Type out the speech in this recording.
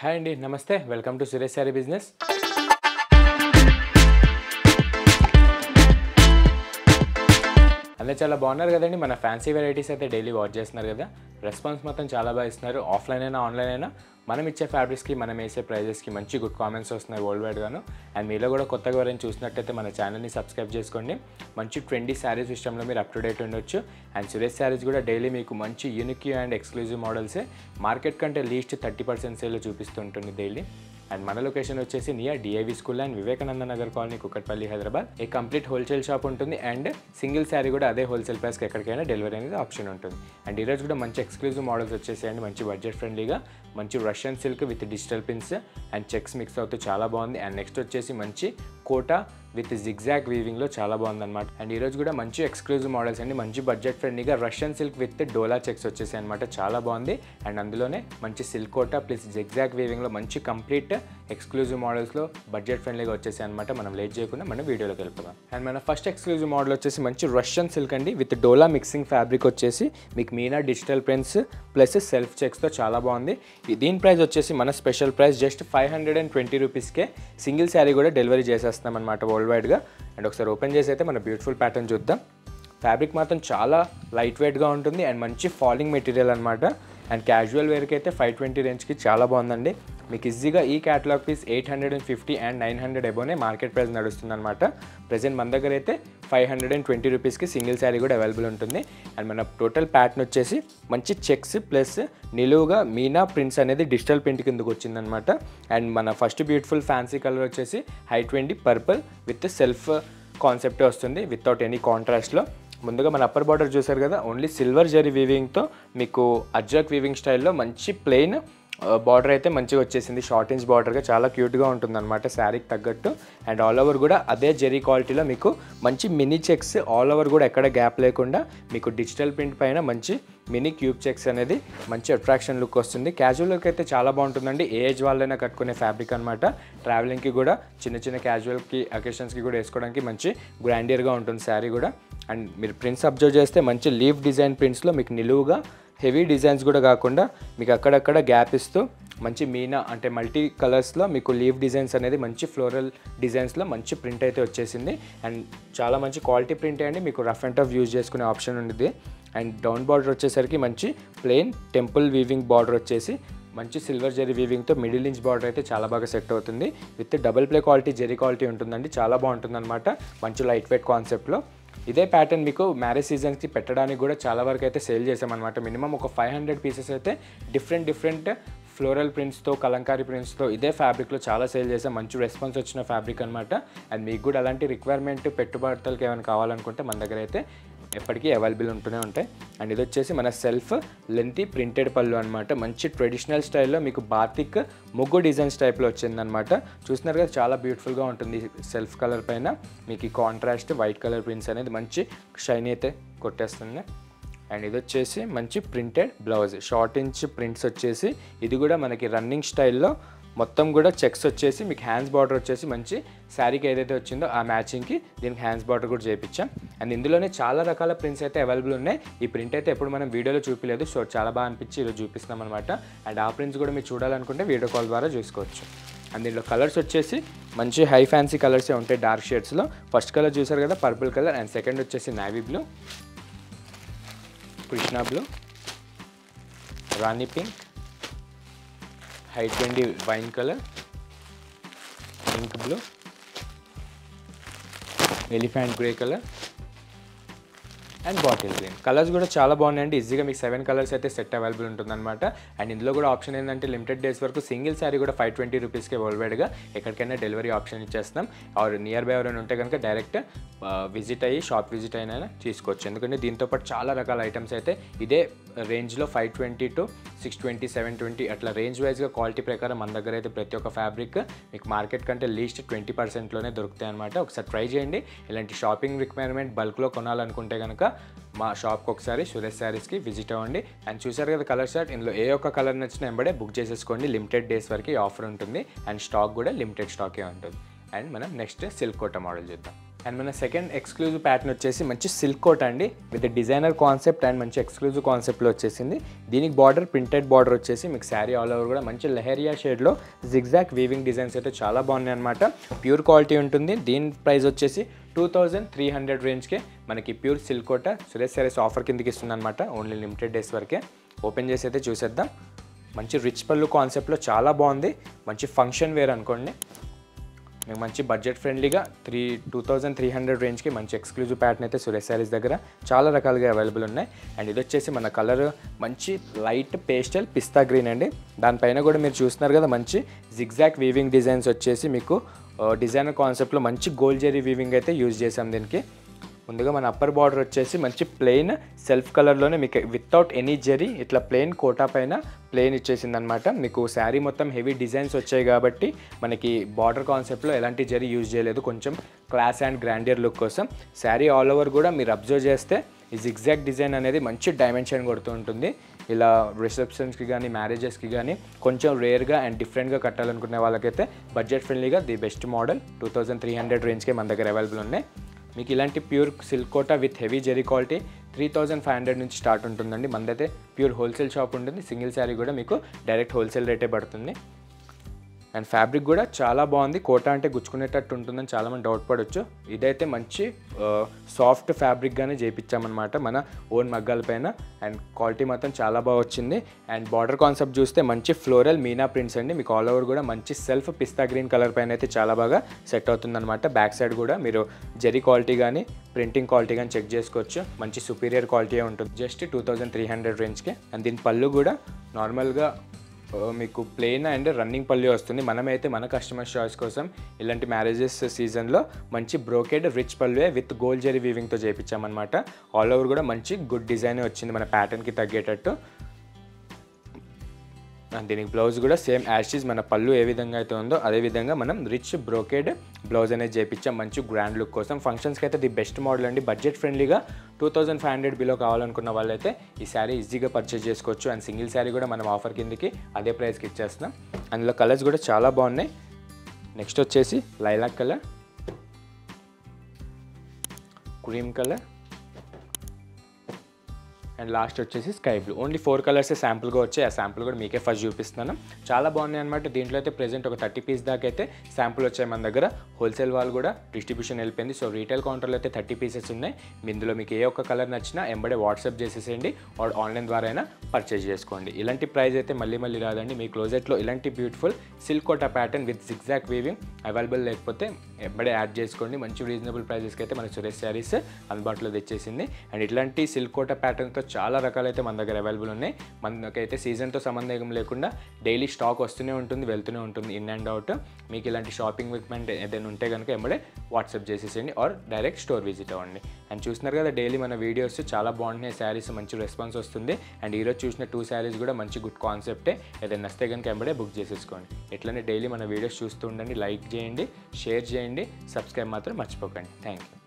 Hi అండి, నమస్తే. Welcome to Suresh sari business. అందరూ చాలా బాగున్నారు కదండి. మన ఫ్యాన్సీ వెరైటీస్ అయితే డైలీ వాచ్ చేస్తున్నారు కదా. రెస్పాన్స్ మొత్తం చాలా బాగా ఇస్తున్నారు. ఆఫ్లైన్ అయినా ఆన్లైన్ అయినా మనం ఇచ్చే ఫ్యాబ్రిక్స్కి, మనం వేసే ప్రైజెస్కి మంచి గుడ్ కామెంట్స్ వస్తున్నాయి వరల్డ్ వైడ్గాను. అండ్ మీలో కూడా కొత్తగా ఎవరైనా చూసినట్టయితే మన ఛానల్ని సబ్స్క్రైబ్ చేసుకోండి. మంచి ట్రెండీ శారీస్ విషయంలో మీరు అప్ టు డేట్ ఉండొచ్చు. అండ్ సురేష్ శారీస్ కూడా డైలీ మీకు మంచి యూనిక్ అండ్ ఎక్స్క్లూజివ్ మోడల్సే మార్కెట్ కంటే లీస్ట్ 30% సేల్ చూపిస్తుంటుంది డైలీ. అండ్ మన లొకేషన్ వచ్చేసి near DIV school and Vivekananda Nagar colony, Kukatpally, Hyderabad. A complete wholesale shop ఉంటుంది. అండ్ సింగిల్ శారీ కూడా అదే హోల్సేల్ ప్రైస్కి ఎక్కడికైనా డెలివరీ అనేది ఆప్షన్ ఉంటుంది. అండ్ ఈరోజు కూడా మంచి ఎక్స్క్లూజివ్ మోడల్స్ వచ్చేసాయండి. మంచి బడ్జెట్ ఫ్రెండ్లీగా మంచి Russian silk with digital pins and checks mix అవుతూ చాలా బాగుంది. అండ్ నెక్స్ట్ వచ్చేసి మంచి కోటా విత్ జిగ్జాగ్ వీవింగ్లో చాలా బాగుందన్నమాట. అండ్ ఈరోజు కూడా మంచి ఎక్స్క్లూజివ్ మోడల్స్ అండి. మంచి బడ్జెట్ ఫ్రెండ్లీగా Russian silk with dola checks వచ్చేసాయి అనమాట. చాలా బాగుంది. అండ్ అందులోనే మంచి సిల్క్ కోటా ప్లస్ జిగ్జాగ్ వీవింగ్లో మంచి కంప్లీట్ ఎక్స్క్లూజివ్ మోడల్స్లో బడ్జెట్ ఫ్రెండ్లీగా వచ్చేసాయి అనమాట. మనం లేట్ చేయకుండా మనం వీడియోలోకి వెళ్ళిపోదాం. అండ్ మన ఫస్ట్ ఎక్స్క్లూజివ్ మోడల్ వచ్చేసి మంచి రష్యన్ సిల్క్ అండి విత్ డోలా మిక్సింగ్ ఫ్యాబ్రిక్ వచ్చేసి మీకు మీనా డిజిటల్ ప్రింట్స్ ప్లస్ సెల్ఫ్ చెక్స్తో చాలా బాగుంది. దీని ప్రైస్ వచ్చేసి మన స్పెషల్ ప్రైస్ జస్ట్ 520 రూపీస్కే సింగిల్ శారీ కూడా డెలివరీ చేసేస్తున్నాం అనమాట వరల్డ్ వైడ్గా. అండ్ ఒకసారి ఓపెన్ చేసి అయితే మన బ్యూటిఫుల్ ప్యాటర్న్ చూద్దాం. ఫ్యాబ్రిక్ మాత్రం చాలా లైట్ వెయిట్గా ఉంటుంది అండ్ మంచి ఫాలింగ్ మెటీరియల్ అనమాట. అండ్ క్యాజువల్ వేర్కి అయితే 520 రేంజ్కి చాలా బాగుందండి. మీకు ఈజీగా ఈ క్యాటలాగ్ పీస్ 850 అండ్ 900 అబోనే మార్కెట్ ప్రైస్ నడుస్తుంది అనమాట. ప్రజెంట్ మన దగ్గర అయితే 520 రూపీస్కి సింగిల్ శారీ కూడా అవైలబుల్ ఉంటుంది. అండ్ మన టోటల్ ప్యాటర్న్ వచ్చేసి మంచి చెక్స్ ప్లస్ నిలువుగా మీనా ప్రింట్స్ అనేది డిజిటల్ ప్రింట్ కిందకు వచ్చిందనమాట. అండ్ మన ఫస్ట్ బ్యూటిఫుల్ ఫ్యాన్సీ కలర్ వచ్చేసి హై-20 పర్పుల్ విత్ సెల్ఫ్ కాన్సెప్టే వస్తుంది వితౌట్ ఎనీ కాంట్రాస్ట్లో. ముందుగా మన అప్పర్ బార్డర్ చూసారు కదా, ఓన్లీ సిల్వర్ జరీ వీవింగ్తో మీకు అజ్రక్ వీవింగ్ స్టైల్లో మంచి ప్లెయిన్ బార్డర్ అయితే మంచిగా వచ్చేసింది. షార్ట్ ఇంచ్ బార్డర్గా చాలా క్యూట్గా ఉంటుంది అనమాట శారీకి తగ్గట్టు. అండ్ ఆల్ ఓవర్ కూడా అదే జెరీ క్వాలిటీలో మీకు మంచి మినీ చెక్స్ ఆల్ ఓవర్ కూడా ఎక్కడ గ్యాప్ లేకుండా మీకు డిజిటల్ ప్రింట్ పైన మంచి మినీ క్యూబ్ చెక్స్ అనేది మంచి అట్రాక్షన్ లుక్ వస్తుంది. క్యాజువల్ లుక్ అయితే చాలా బాగుంటుందండి. ఏ ఏజ్ వాళ్ళైనా కట్టుకునే ఫ్యాబ్రిక్ అనమాట. ట్రావెలింగ్కి కూడా చిన్న చిన్న క్యాజువల్కి అకేషన్స్కి కూడా వేసుకోవడానికి మంచి గ్రాండియర్గా ఉంటుంది శారీ కూడా. అండ్ మీరు ప్రింట్స్ అబ్జర్వ్ చేస్తే మంచి లీఫ్ డిజైన్ ప్రింట్స్లో మీకు నిలువుగా హెవీ డిజైన్స్ కూడా కాకుండా మీకు అక్కడక్కడ గ్యాప్ ఇస్తూ మంచి మీనా అంటే మల్టీ కలర్స్లో మీకు లీఫ్ డిజైన్స్ అనేది మంచి ఫ్లోరల్ డిజైన్స్లో మంచి ప్రింట్ అయితే వచ్చేసింది. అండ్ చాలా మంచి క్వాలిటీ ప్రింట్ అండి. మీకు రఫ్ అండ్ టఫ్ యూజ్ చేసుకునే ఆప్షన్ ఉంది. అండ్ డౌన్ బార్డర్ వచ్చేసరికి మంచి ప్లెయిన్ టెంపుల్ వీవింగ్ బార్డర్ వచ్చేసి మంచి సిల్వర్ జెరీ వీవింగ్తో మిడిల్ ఇంచ్ బార్డర్ అయితే చాలా బాగా సెట్ అవుతుంది. With double ply quality zari quality ఉంటుందండి. చాలా బాగుంటుంది అనమాట. మంచి లైట్ వెయిట్ కాన్సెప్ట్లో ఇదే ప్యాటర్న్ మీకు మ్యారేజ్ సీజన్స్కి పెట్టడానికి కూడా చాలా వరకు అయితే సేల్ చేసామన్నమాట. మినిమం ఒక 500 పీసెస్ అయితే డిఫరెంట్ ఫ్లోరల్ ప్రింట్స్తో కలంకారీ ప్రింట్స్తో ఇదే ఫ్యాబ్రిక్లో చాలా సేల్ చేసాం. మంచి రెస్పాన్స్ వచ్చిన ఫ్యాబ్రిక్ అనమాట. అండ్ మీకు కూడా అలాంటి రిక్వైర్మెంట్ పెట్టుబడులకు ఏమైనా కావాలనుకుంటే మన దగ్గర అయితే ఎప్పటికీ అవైలబుల్ ఉంటూనే ఉంటాయి. అండ్ ఇది వచ్చేసి మన సెల్ఫ్ లెంతీ ప్రింటెడ్ పళ్ళు అనమాట. మంచి ట్రెడిషనల్ స్టైల్లో మీకు బాతిక్ ముగ్గు డిజైన్స్ టైప్లో వచ్చిందనమాట. చూస్తున్నారు కదా, చాలా బ్యూటిఫుల్గా ఉంటుంది. సెల్ఫ్ కలర్ పైన మీకు ఈ కాంట్రాస్ట్ వైట్ కలర్ ప్రింట్స్ అనేది మంచి షైనీ అయితే కొట్టేస్తుంది. అండ్ ఇది వచ్చేసి మంచి printed blouse short inch prints వచ్చేసి ఇది కూడా మనకి రన్నింగ్ స్టైల్లో మొత్తం కూడా చెక్స్ వచ్చేసి మీకు హ్యాండ్స్ బార్డర్ వచ్చేసి మంచి శారీకి ఏదైతే వచ్చిందో ఆ మ్యాచింగ్కి దీనికి హ్యాండ్స్ బార్డర్ కూడా చేయించాం. అండ్ ఇందులోనే చాలా రకాల ప్రింట్స్ అయితే అవైలబుల్ ఉన్నాయి. ఈ ప్రింట్ అయితే ఎప్పుడు మనం వీడియోలో చూపించలేదు, సో చాలా బాగా అనిపించి ఈరోజు చూపిస్తున్నాం అనమాట. అండ్ ఆ ప్రింట్స్ కూడా మీరు చూడాలనుకుంటే వీడియో కాల్ ద్వారా చూసుకోవచ్చు. అండ్ దీంట్లో కలర్స్ వచ్చేసి మంచి హై ఫ్యాన్సీ కలర్సే ఉంటాయి డార్క్ షేడ్స్లో. ఫస్ట్ కలర్ చూసారు కదా పర్పుల్ కలర్. అండ్ సెకండ్ వచ్చేసి నావీ బ్లూ, కృష్ణా బ్లూ, రాణి పింక్, హై-20 wine colour, pink blue, elephant grey colour and bottle green. Colours కూడా చాలా బాగున్నాయండి. ఈజీగా మీకు 7 కలర్స్ అయితే సెట్ అవైలబుల్ ఉంటుందన్నమాట. అండ్ ఇందులో కూడా ఆప్షన్ ఏంటంటే లిమిటెడ్ డేస్ వరకు సింగిల్ శారీ కూడా 520 రూపీస్కే వరల్డ్ వైడ్గా ఎక్కడికైనా డెలివరీ ఆప్షన్ ఇచ్చేస్తాం. ఆర్ నియర్ బై ఎవరైనా ఉంటే కనుక డైరెక్ట్ విజిట్ అయ్యి షాప్ విజిట్ అయినా తీసుకోవచ్చు. ఎందుకంటే దీంతోపాటు చాలా రకాల ఐటమ్స్ అయితే ఇదే రేంజ్లో 520 to 620, 720 అట్లా రేంజ్ వైజ్గా క్వాలిటీ ప్రకారం మన దగ్గర అయితే ప్రతి ఒక్క ఫ్యాబ్రిక్ మీకు మార్కెట్ కంటే లీస్ట్ 20%లోనే దొరుకుతాయి అనమాట. ఒకసారి ట్రై చేయండి. ఇలాంటి షాపింగ్ రిక్వైర్మెంట్ బల్క్లో కొనాలనుకుంటే కనుక మా షాప్కి ఒకసారి సురేష్ శారీస్కి విజిట్ అవ్వండి. అండ్ చూసారు కదా కలర్ షార్ట్, ఇందులో ఏ ఒక్క కలర్ నచ్చినా వెంబడే బుక్ చేసేసుకోండి. లిమిటెడ్ డేస్ వరకు ఆఫర్ ఉంటుంది. అండ్ స్టాక్ కూడా లిమిటెడ్ స్టాకే ఉంటుంది. అండ్ మనం నెక్స్ట్ సిల్క్ కోట మోడల్ చూద్దాం. అండ్ మన సెకండ్ ఎక్స్క్లూజివ్ ప్యాటర్న్ వచ్చేసి మంచి సిల్క్ కోట్ అండి, విత్ డిజైనర్ కాన్సెప్ట్ అండ్ మంచి ఎక్స్క్లూజివ్ కాన్సెప్ట్లో వచ్చేసింది. దీనికి బార్డర్ ప్రింటెడ్ బార్డర్ వచ్చేసి మీకు శారీ ఆల్ ఓవర్ కూడా మంచి లెహరియా షేడ్లో జిగ్జాగ్ వీవింగ్ డిజైన్స్ అయితే చాలా బాగున్నాయి అనమాట. ప్యూర్ క్వాలిటీ ఉంటుంది. దీని ప్రైస్ వచ్చేసి 2300 రేంజ్కే మనకి ప్యూర్ సిల్క్ కోట సురేష్ సారీస్ ఆఫర్ కిందకి ఇస్తుంది అనమాట. ఓన్లీ లిమిటెడ్ డేస్ వరకే. ఓపెన్ చేసి అయితే చూసేద్దాం. మంచి రిచ్ పళ్ళు కాన్సెప్ట్లో చాలా బాగుంది. మంచి ఫంక్షన్ వేర్ అనుకోండి. మీకు మంచి బడ్జెట్ ఫ్రెండ్లీగా 2300 రేంజ్కి మంచి ఎక్స్క్లూజివ్ ప్యాటర్న్ అయితే సురేష్ సారీస్ దగ్గర చాలా రకాలుగా అవైలబుల్ ఉన్నాయి. అండ్ ఇది వచ్చేసి మన కలర్ మంచి లైట్ పేస్టల్ పిస్తా గ్రీన్ అండి. దానిపైన కూడా మీరు చూస్తున్నారు కదా మంచి జిగ్జాగ్ వీవింగ్ డిజైన్స్ వచ్చేసి మీకు డిజైనర్ కాన్సెప్ట్లో మంచి గోల్డ్ జెరీ వీవింగ్ అయితే యూజ్ చేసాం దీనికి. ముందుగా మన అప్పర్ బార్డర్ వచ్చేసి మంచి ప్లెయిన్ సెల్ఫ్ కలర్లోనే మీకు వితౌట్ ఎనీ జెరీ ఇట్లా ప్లెయిన్ కోటా పైన ప్లెయిన్ ఇచ్చేసింది అనమాట. మీకు శారీ మొత్తం హెవీ డిజైన్స్ వచ్చాయి కాబట్టి మనకి బార్డర్ కాన్సెప్ట్లో ఎలాంటి జెరీ యూజ్ చేయలేదు, కొంచెం క్లాస్ అండ్ గ్రాండియర్ లుక్ కోసం. శారీ ఆల్ ఓవర్ కూడా మీరు అబ్జర్వ్ చేస్తే ఈ జిగ్జాగ్ డిజైన్ అనేది మంచి డైమెన్షన్ కొడుతూ ఉంటుంది. ఇలా రిసెప్షన్స్కి కానీ మ్యారేజెస్కి కానీ కొంచెం రేర్గా అండ్ డిఫరెంట్గా కట్టాలనుకునే వాళ్ళకైతే బడ్జెట్ ఫ్రెండ్లీగా ది బెస్ట్ మోడల్ 2300 రేంజ్కే మన దగ్గర అవైలబుల్ ఉన్నాయి. మీకు ఇలాంటి pure silk Kota with heavy zari quality 3500 నుంచి స్టార్ట్ ఉంటుందండి. మనదైతే ప్యూర్ హోల్సేల్ షాప్ ఉంటుంది. సింగిల్ శారీ కూడా మీకు డైరెక్ట్ హోల్సేల్ రేటే పడుతుంది. అండ్ ఫ్యాబ్రిక్ కూడా చాలా బాగుంది. కోటా అంటే గుచ్చుకునేటట్టు ఉంటుందని చాలామంది డౌట్ పడవచ్చు. ఇదైతే మంచి సాఫ్ట్ ఫ్యాబ్రిక్గానే చేయించామన్నమాట మన ఓన్ మగ్గాల పైన. అండ్ క్వాలిటీ మాత్రం చాలా బాగా వచ్చింది. అండ్ బార్డర్ కాన్సెప్ట్ చూస్తే మంచి ఫ్లోరల్ మీనా ప్రింట్స్ అండి. మీకు ఆల్ ఓవర్ కూడా మంచి సెల్ఫ్ పిస్తా గ్రీన్ కలర్ పైన అయితే చాలా బాగా సెట్ అవుతుందన్నమాట. బ్యాక్ సైడ్ కూడా మీరు జెరీ క్వాలిటీ కానీ ప్రింటింగ్ క్వాలిటీ కానీ చెక్ చేసుకోవచ్చు. మంచి సుపీరియర్ క్వాలిటీ ఉంటుంది జస్ట్ 2300 రేంజ్కే. అండ్ దీని పళ్ళు కూడా నార్మల్గా మీకు ప్లెయిన్ అండ్ రన్నింగ్ పళ్ళు వస్తుంది. మనమైతే మన కస్టమర్ చాయిస్ కోసం ఇలాంటి మ్యారేజెస్ సీజన్లో మంచి బ్రోకెడ్ రిచ్ పళ్ళువే విత్ గోల్డ్ జెరీ వీవింగ్తో చేయించామన్నమాట. ఆల్ ఓవర్ కూడా మంచి గుడ్ డిజైన్ వచ్చింది మన ప్యాటర్న్కి తగ్గేటట్టు. దీనికి బ్లౌజ్ కూడా సేమ్ యాషీస్ మన పళ్ళు ఏ విధంగా అయితే ఉందో అదే విధంగా మనం రిచ్ బ్రోకెడ్ బ్లౌజ్ అనేది చేయించాం మంచి గ్రాండ్ లుక్ కోసం. ఫంక్షన్స్కి అయితే ది బెస్ట్ మోడల్ అండి. బడ్జెట్ ఫ్రెండ్లీగా 2500 బిలో కావాలనుకున్న వాళ్ళైతే ఈ శారీ ఈజీగా పర్చేస్ చేసుకోవచ్చు. అండ్ సింగిల్ శారీ కూడా మనం ఆఫర్ కిందకి అదే ప్రైస్కి ఇచ్చేస్తున్నాం. అందులో కలర్స్ కూడా చాలా బాగున్నాయి. నెక్స్ట్ వచ్చేసి lilac colour, cream colour and last వచ్చేసి స్కై బ్లూ. ఓన్లీ 4 కలర్సే శాంపుల్గా వచ్చాయి. ఆ శాంపుల్ కూడా మీకే ఫస్ట్ చూపిస్తున్నాను. చాలా బాగున్నాయి అనమాట. దీంట్లో అయితే ప్రెజెంట్ ఒక 30 పీస్ దాకా అయితే శాంపుల్ వచ్చాయి మన దగ్గర. హోల్సేల్ వాళ్ళు కూడా డిస్ట్రిబ్యూషన్ వెళ్ళిపోయింది. సో రీటైల్ కౌంటర్లో అయితే 30 పీసెస్ ఉన్నాయి. ఇందులో మీకు ఏ ఒక్క కలర్ నచ్చినా ఎంబడే వాట్సాప్ చేసేసేయండి. ఆన్లైన్ ద్వారా అయినా పర్చేజ్ చేసుకోండి. ఇలాంటి ప్రైస్ అయితే మళ్ళీ రాదండి. మీ క్లోజెట్లో ఇలాంటి beautiful silk Kota pattern with zigzag weaving available లేకపోతే ఎంబడే యాడ్ చేసుకోండి. మంచి రీజనబుల్ ప్రైజెస్కి అయితే మన సురేష్ శారీస్ అందుబాటులో తెచ్చేసింది. అండ్ ఇట్లాంటి సిల్క్ కోటా ప్యాటర్న్తో చాలా రకాలైతే మన దగ్గర అవైలబుల్ ఉన్నాయి. మనకైతే సీజన్తో సంబంధం లేకుండా డైలీ స్టాక్ వస్తూనే ఉంటుంది, వెళ్తూనే ఉంటుంది ఇన్ అండ్ అవుట్. మీకు ఇలాంటి షాపింగ్ రిక్వైర్మెంట్ ఏదైనా ఉంటే కనుక ఎంబడే వాట్సాప్ చేసేసేయండి ఆర్ డైరెక్ట్ స్టోర్ విజిట్ అవ్వండి. అండ్ చూస్తున్నారు కదా డైలీ మన వీడియోస్ చాలా బాగుంటున్నాయి. శారీస్ మంచి రెస్పాన్స్ వస్తుంది. అండ్ ఈరోజు చూసిన 2 శారీస్ కూడా మంచి గుడ్ కాన్సెప్టే. ఏదైనా నస్తే కనుక ఎంబడే బుక్ చేసేసుకోండి. ఇట్లనే డైలీ మన వీడియోస్ చూస్తూ ఉండండి. లైక్ చేయండి, షేర్ చేయండి, సబ్స్క్రైబ్ మాత్రం మర్చిపోకండి. Thank you.